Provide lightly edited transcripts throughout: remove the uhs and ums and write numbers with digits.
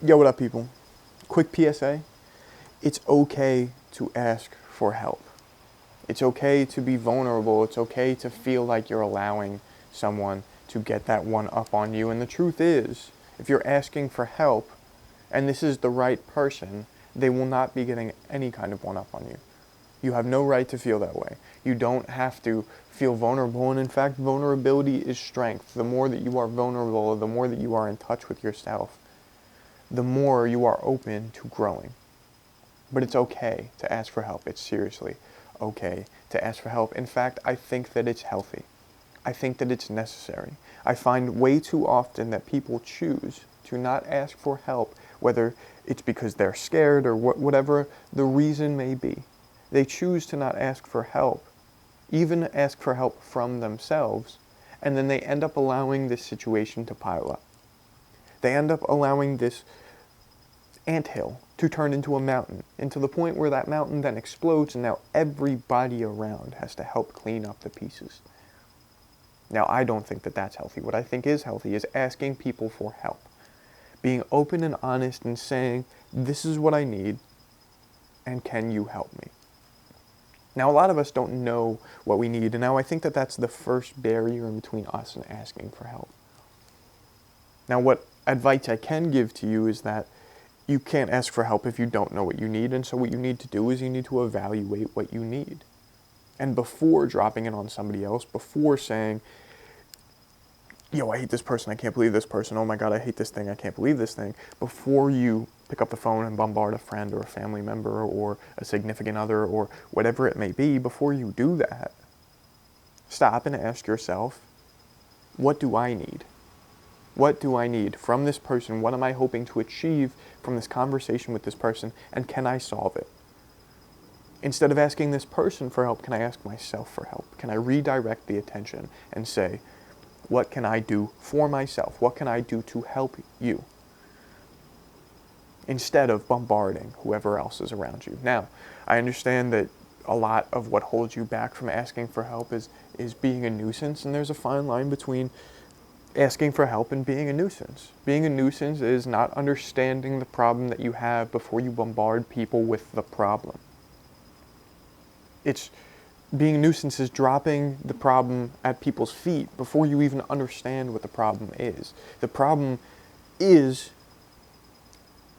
Yo, what up, people? Quick PSA. It's okay to ask for help. It's okay to be vulnerable. It's okay to feel like you're allowing someone to get that one up on you. And the truth is, if you're asking for help and this is the right person, they will not be getting any kind of one up on you. You have no right to feel that way. You don't have to feel vulnerable. And in fact, vulnerability is strength. The more that you are vulnerable, the more that you are in touch with yourself, the more you are open to growing. But it's okay to ask for help. It's seriously okay to ask for help. In fact, I think that it's healthy. I think that it's necessary. I find way too often that people choose to not ask for help, whether it's because they're scared or whatever the reason may be. They choose to not ask for help, even ask for help from themselves, and then they end up allowing this situation to pile up. They end up allowing this anthill to turn into a mountain, into the point where that mountain then explodes and now everybody around has to help clean up the pieces. Now, I don't think that that's healthy. What I think is healthy is asking people for help. Being open and honest and saying, this is what I need, and can you help me? Now, a lot of us don't know what we need, and now I think that that's the first barrier in between us and asking for help. Now, what advice I can give to you is that you can't ask for help if you don't know what you need, and so what you need to do is you need to evaluate what you need. And before dropping it on somebody else, before saying, yo, I hate this person, I can't believe this person, oh my God, I hate this thing, I can't believe this thing, before you pick up the phone and bombard a friend or a family member or a significant other or whatever it may be, before you do that, stop and ask yourself, what do I need? What do I need from this person? What am I hoping to achieve from this conversation with this person? And can I solve it? Instead of asking this person for help, can I ask myself for help? Can I redirect the attention and say, what can I do for myself? What can I do to help you? Instead of bombarding whoever else is around you. Now, I understand that a lot of what holds you back from asking for help is being a nuisance, and there's a fine line between asking for help and being a nuisance. Being a nuisance is not understanding the problem that you have before you bombard people with the problem. Being a nuisance is dropping the problem at people's feet before you even understand what the problem is. The problem is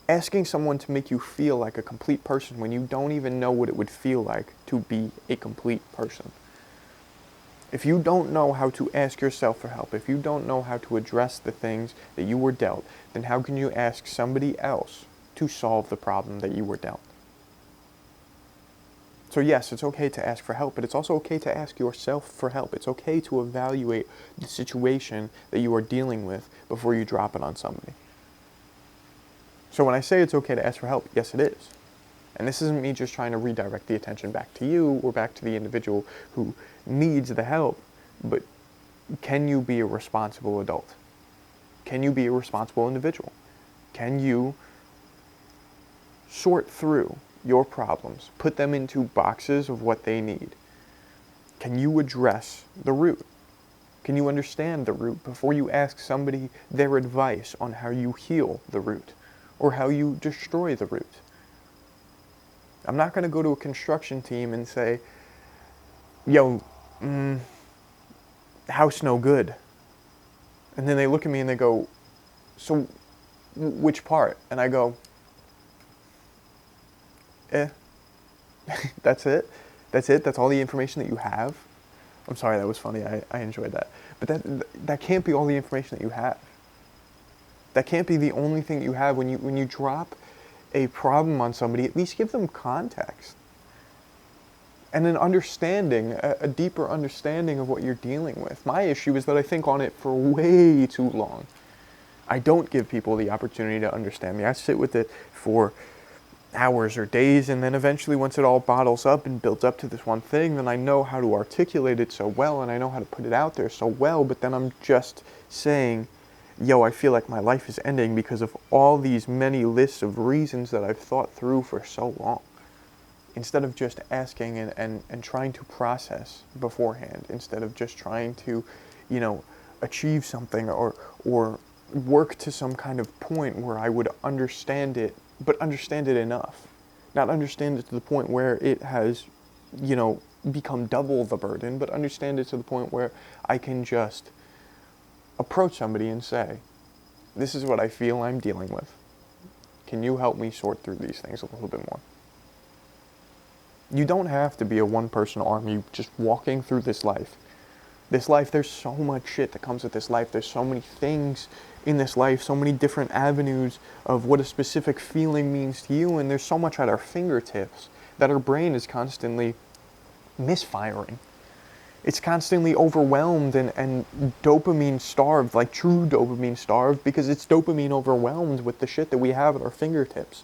asking someone to make you feel like a complete person when you don't even know what it would feel like to be a complete person. If you don't know how to ask yourself for help, if you don't know how to address the things that you were dealt, then how can you ask somebody else to solve the problem that you were dealt? So yes, it's okay to ask for help, but it's also okay to ask yourself for help. It's okay to evaluate the situation that you are dealing with before you drop it on somebody. So when I say it's okay to ask for help, yes it is. And this isn't me just trying to redirect the attention back to you or back to the individual who needs the help, but can you be a responsible adult? Can you be a responsible individual? Can you sort through your problems, put them into boxes of what they need? Can you address the root? Can you understand the root before you ask somebody their advice on how you heal the root or how you destroy the root? I'm not going to go to a construction team and say, yo, house no good. And then they look at me and they go, so which part? And I go, that's it? That's it? That's all the information that you have? I'm sorry, that was funny. I enjoyed that. But that can't be all the information that you have. That can't be the only thing you have. When you drop a problem on somebody, at least give them context. And an understanding, a deeper understanding of what you're dealing with. My issue is that I think on it for way too long. I don't give people the opportunity to understand me. I sit with it for hours or days, and then eventually once it all bottles up and builds up to this one thing, then I know how to articulate it so well, and I know how to put it out there so well, but then I'm just saying, yo, I feel like my life is ending because of all these many lists of reasons that I've thought through for so long. Instead of just asking and trying to process beforehand, instead of just trying to, achieve something or work to some kind of point where I would understand it, but understand it enough. Not understand it to the point where it has, become double the burden, but understand it to the point where I can just approach somebody and say, this is what I feel I'm dealing with. Can you help me sort through these things a little bit more? You don't have to be a one-person army just walking through this life. This life, there's so much shit that comes with this life. There's so many things in this life, so many different avenues of what a specific feeling means to you, and there's so much at our fingertips that our brain is constantly misfiring. It's constantly overwhelmed and dopamine starved, like true dopamine starved, because it's dopamine overwhelmed with the shit that we have at our fingertips.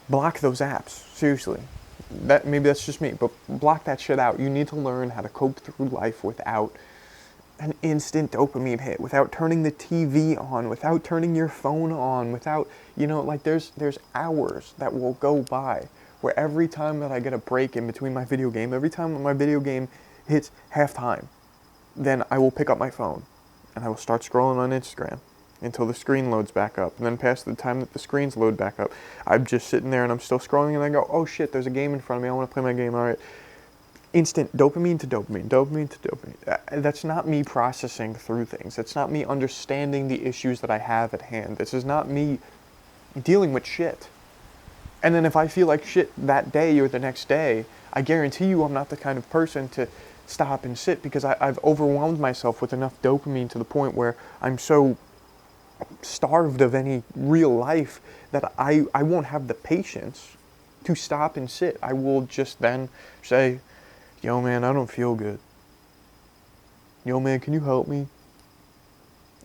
Block those apps, seriously. Maybe that's just me, but block that shit out. You need to learn how to cope through life without an instant dopamine hit, without turning the TV on, without turning your phone on, without, there's hours that will go by where every time that I get a break in between my video game, every time my video game hits halftime, then I will pick up my phone and I will start scrolling on Instagram until the screen loads back up. And then past the time that the screens load back up, I'm just sitting there and I'm still scrolling and I go, oh shit, there's a game in front of me, I want to play my game, all right. Instant dopamine to dopamine, dopamine to dopamine. That's not me processing through things. That's not me understanding the issues that I have at hand. This is not me dealing with shit. And then if I feel like shit that day or the next day, I guarantee you I'm not the kind of person to stop and sit, because I've overwhelmed myself with enough dopamine to the point where I'm so starved of any real life that I won't have the patience to stop and sit. I will just then say, yo man, I don't feel good. Yo man, can you help me?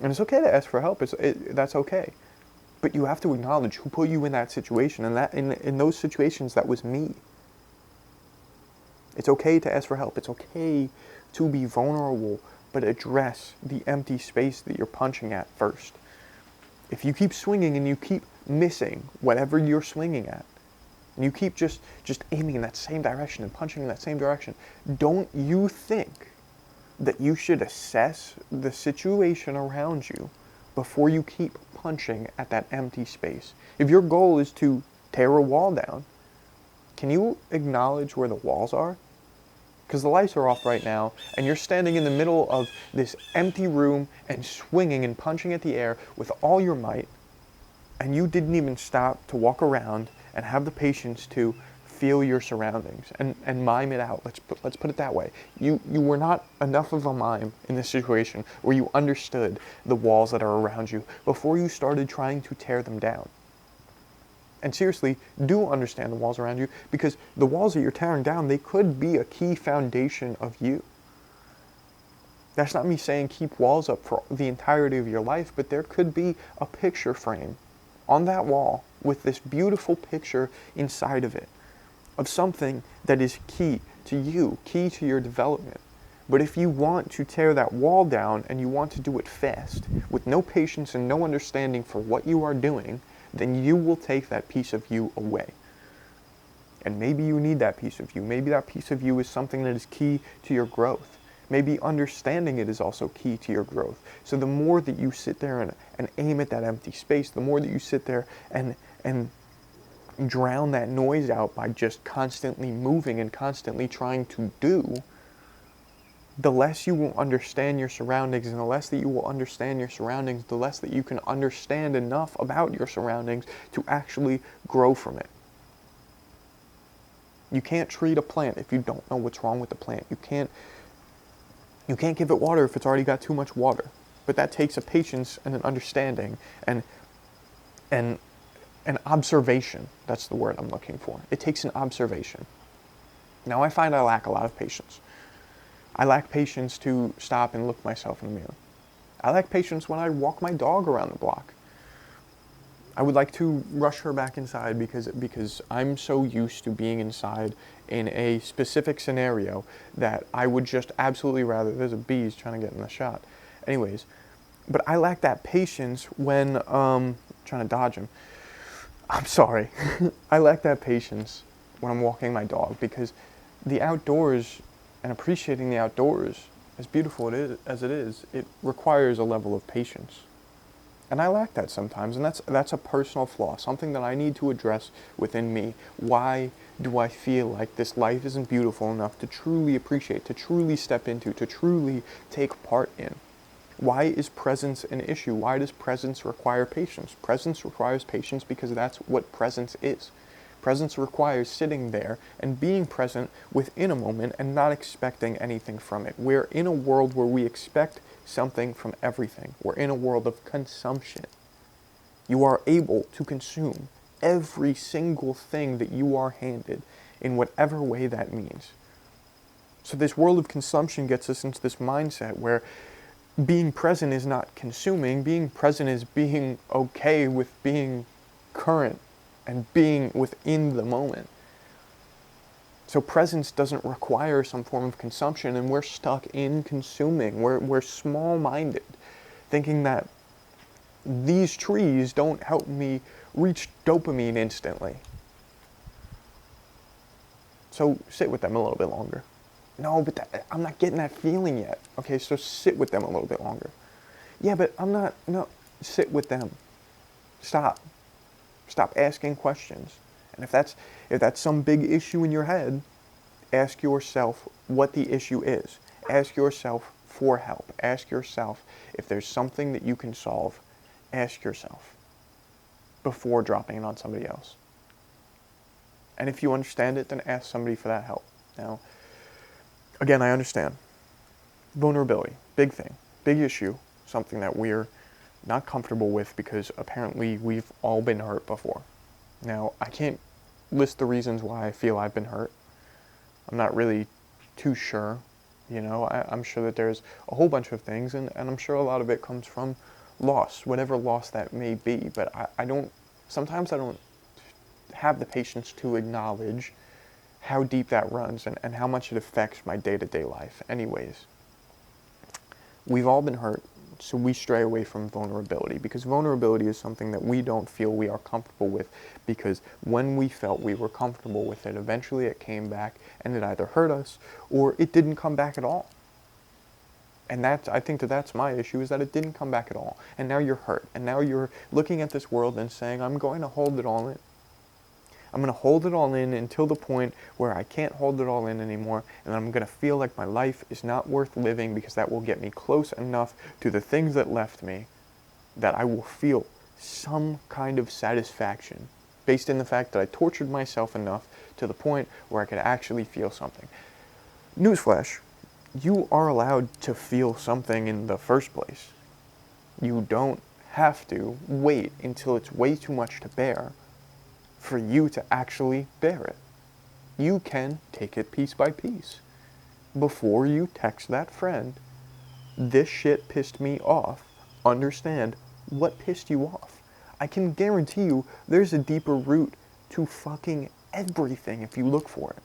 And it's okay to ask for help. That's okay. But you have to acknowledge who put you in that situation, and that in those situations, that was me. It's okay to ask for help. It's okay to be vulnerable, but address the empty space that you're punching at first. If you keep swinging and you keep missing whatever you're swinging at, and you keep just aiming in that same direction and punching in that same direction, don't you think that you should assess the situation around you before you keep punching at that empty space? If your goal is to tear a wall down, can you acknowledge where the walls are? Because the lights are off right now, and you're standing in the middle of this empty room and swinging and punching at the air with all your might, and you didn't even stop to walk around and have the patience to feel your surroundings and mime it out. Let's put it that way. You were not enough of a mime in this situation where you understood the walls that are around you before you started trying to tear them down. And seriously, do understand the walls around you, because the walls that you're tearing down, they could be a key foundation of you. That's not me saying keep walls up for the entirety of your life, but there could be a picture frame on that wall with this beautiful picture inside of it, of something that is key to you, key to your development. But if you want to tear that wall down and you want to do it fast, with no patience and no understanding for what you are doing, then you will take that piece of you away. And maybe you need that piece of you. Maybe that piece of you is something that is key to your growth. Maybe understanding it is also key to your growth. So the more that you sit there and aim at that empty space, the more that you sit there and drown that noise out by just constantly moving and constantly trying to do, the less you will understand your surroundings, and the less that you will understand your surroundings, the less that you can understand enough about your surroundings to actually grow from it. You can't treat a plant if you don't know what's wrong with the plant. You can't give it water if it's already got too much water. But that takes a patience and an understanding and an observation. That's the word I'm looking for. It takes an observation. Now I find I lack a lot of patience. I lack patience to stop and look myself in the mirror. I lack patience when I walk my dog around the block. I would like to rush her back inside because I'm so used to being inside in a specific scenario that I would just absolutely rather, there's a bees trying to get in the shot. Anyways, but I lack that patience when, trying to dodge him. I'm sorry. I lack that patience when I'm walking my dog, because the outdoors and appreciating the outdoors as beautiful as it is, it requires a level of patience. And I lack that sometimes, and that's a personal flaw, something that I need to address within me. Why do I feel like this life isn't beautiful enough to truly appreciate, to truly step into, to truly take part in? Why is presence an issue? Why does presence require patience? Presence requires patience because that's what presence is. Presence requires sitting there and being present within a moment and not expecting anything from it. We're in a world where we expect something from everything. We're in a world of consumption. You are able to consume every single thing that you are handed in whatever way that means. So this world of consumption gets us into this mindset where being present is not consuming. Being present is being okay with being current and being within the moment. So presence doesn't require some form of consumption, and we're stuck in consuming. We're small-minded, thinking that these trees don't help me reach dopamine instantly. So sit with them a little bit longer. No, but I'm not getting that feeling yet. Okay, so sit with them a little bit longer. Yeah, but no, sit with them. Stop asking questions. And if that's some big issue in your head, ask yourself what the issue is. Ask yourself for help. Ask yourself if there's something that you can solve. Ask yourself before dropping it on somebody else. And if you understand it, then ask somebody for that help. Now, again, I understand. Vulnerability, big thing, big issue, something that we're not comfortable with because apparently we've all been hurt before. Now, I can't list the reasons why I feel I've been hurt. I'm not really too sure. I'm sure that there's a whole bunch of things, and I'm sure a lot of it comes from loss, whatever loss that may be. But sometimes I don't have the patience to acknowledge how deep that runs and how much it affects my day-to-day life. Anyways, we've all been hurt, so we stray away from vulnerability because vulnerability is something that we don't feel we are comfortable with, because when we felt we were comfortable with it, eventually it came back and it either hurt us or it didn't come back at all. And I think that's my issue, is that it didn't come back at all. And now you're hurt. And now you're looking at this world and saying, I'm going to hold it all in. I'm going to hold it all in until the point where I can't hold it all in anymore, and I'm going to feel like my life is not worth living, because that will get me close enough to the things that left me that I will feel some kind of satisfaction based in the fact that I tortured myself enough to the point where I could actually feel something. Newsflash, you are allowed to feel something in the first place. You don't have to wait until it's way too much to bear for you to actually bear it. You can take it piece by piece. Before you text that friend, this shit pissed me off, understand what pissed you off. I can guarantee you there's a deeper root to fucking everything if you look for it.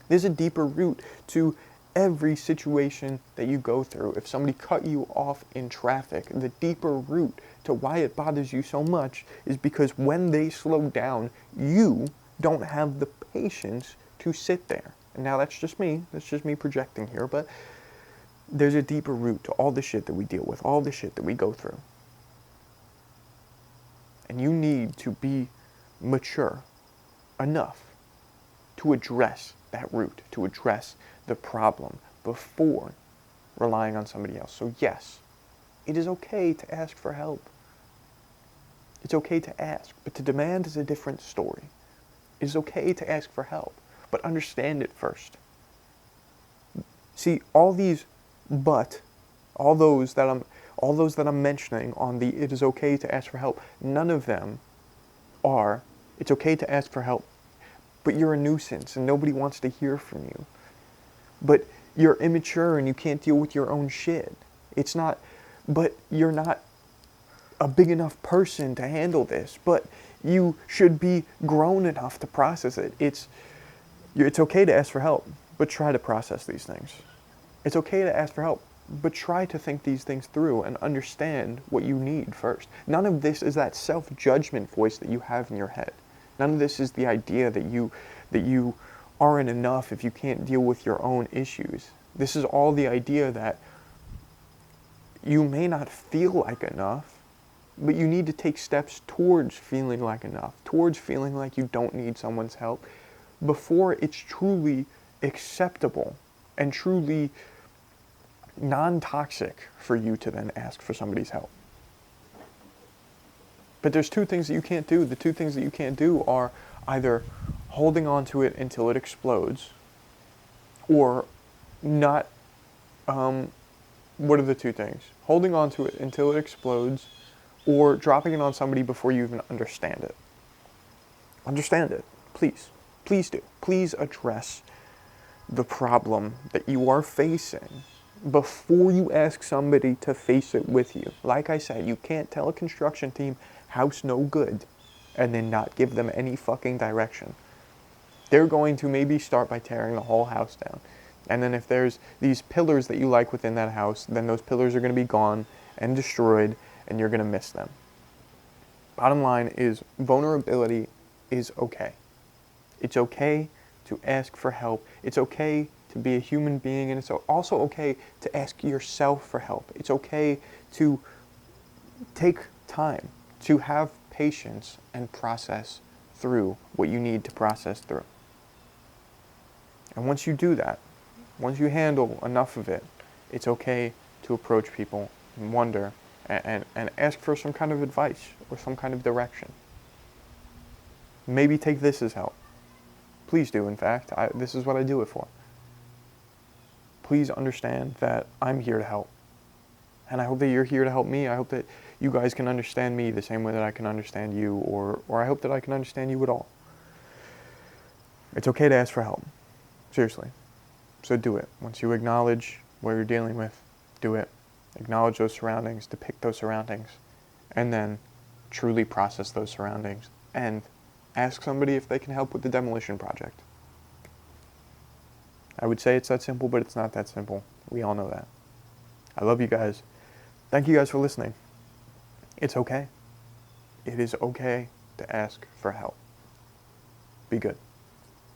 There's a deeper root to every situation that you go through. If somebody cut you off in traffic, the deeper root to why it bothers you so much is because when they slow down, you don't have the patience to sit there. And now that's just me projecting here, but there's a deeper root to all the shit that we deal with, all the shit that we go through. And you need to be mature enough to address that root, to address the problem before relying on somebody else. So yes, it is okay to ask for help. It's okay to ask, but to demand is a different story. It is okay to ask for help, but understand it first. See, all those that I'm mentioning on the it is okay to ask for help, none of them are it's okay to ask for help, but you're a nuisance and nobody wants to hear from you. But you're immature and you can't deal with your own shit. But you're not a big enough person to handle this, but you should be grown enough to process it. It's okay to ask for help, but try to process these things. It's okay to ask for help, but try to think these things through and understand what you need first. None of this is that self-judgment voice that you have in your head. None of this is the idea that you aren't enough if you can't deal with your own issues. This is all the idea that you may not feel like enough, but you need to take steps towards feeling like enough, towards feeling like you don't need someone's help, before it's truly acceptable and truly non-toxic for you to then ask for somebody's help. But there's two things that you can't do. The two things that you can't do are either holding on to it until it explodes, or not, what are the two things? Holding on to it until it explodes, or dropping it on somebody before you even understand it. Understand it, please. Please do. Please address the problem that you are facing before you ask somebody to face it with you. Like I said, you can't tell a construction team, house no good, and then not give them any fucking direction. They're going to maybe start by tearing the whole house down. And then if there's these pillars that you like within that house, then those pillars are going to be gone and destroyed, and you're going to miss them. Bottom line is, vulnerability is okay. It's okay to ask for help. It's okay to be a human being, and it's also okay to ask yourself for help. It's okay to take time, to have patience and process through what you need to process through. And once you do that, once you handle enough of it, it's okay to approach people and wonder and ask for some kind of advice or some kind of direction. Maybe take this as help. Please do, in fact. This is what I do it for. Please understand that I'm here to help. And I hope that you're here to help me. I hope that you guys can understand me the same way that I can understand you, or I hope that I can understand you at all. It's okay to ask for help. Seriously. So do it. Once you acknowledge what you're dealing with, do it. Acknowledge those surroundings, depict those surroundings, and then truly process those surroundings. And ask somebody if they can help with the demolition project. I would say it's that simple, but it's not that simple. We all know that. I love you guys. Thank you guys for listening. It's okay. It is okay to ask for help. Be good.